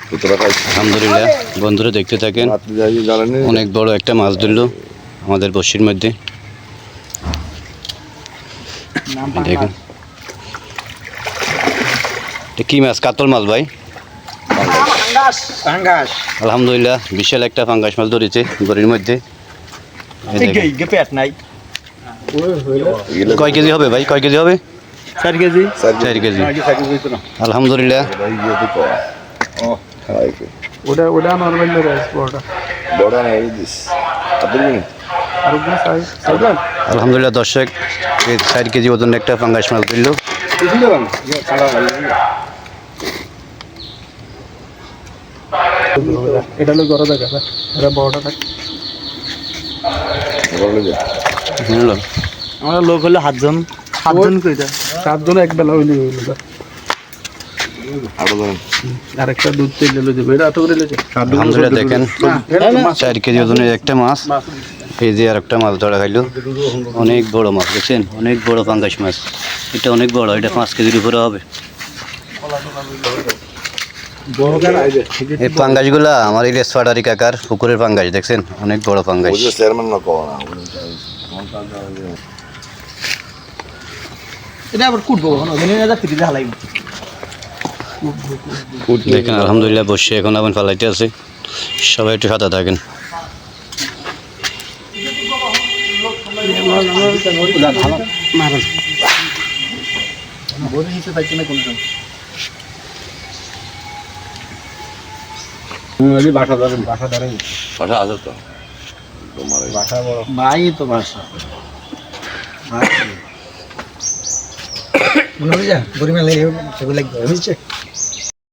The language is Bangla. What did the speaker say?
আলহামদুলিল্লাহ বন্ধুরা দেখতে থাকেন, অনেক বড় একটা মাছ ধরলো আমাদের বড়শির মধ্যে। দেখুন কি মাছ? কাতল মাছ ভাই। আলহামদুলিল্লাহ বিশাল একটা পাঙ্গাস মাছ ধরেছে গড়ির মধ্যে। কয় কেজি হবে ভাই? কয় কেজি হবে? 4 কেজি। 4 কেজি আলহামদুলিল্লাহ। ওটা নরমাল রাইস বড় আলহামদুলিল্লাহ দর্শক, 4 কেজি ওজন একটা পাঙ্গাস মাছ ধরলো। এটা হলো বড় দেখা, এটা বড়টা থাকে। আমরা লোক হলো 7 জন কইতা 7 জন এক বেলা হইলে হইলো। আরেকটা দুধ তেল লইলো যাবে, এটা এত করে লইছে। আলহামদুলিল্লাহ দেখেন 4 কেজি ওজনের একটা মাছ, এই যে আর একটা মাছ ধরা খাইলো। অনেক বড় মাছ দেখছেন, অনেক বড় পাঙ্গাস মাছ। এটা অনেক বড়, এটা 5 কেজির উপরে হবে। এই পাঙ্গাসগুলা আমার এই রেসপাটারি কাকার পুকুরের পাঙ্গাস, দেখছেন অনেক বড় পাঙ্গাস। এটা আবার কুটবো না, ওখানে না যাতে দিতে হালাই। দেখেন আলহামদুলিল্লাহ বসে এখন আবার ফালাইতে আছে। সবাই একটু সাদা থাকেন। ভাই তো বাসা গরিমা লেগে সেগুলো লাগবে বুঝছে।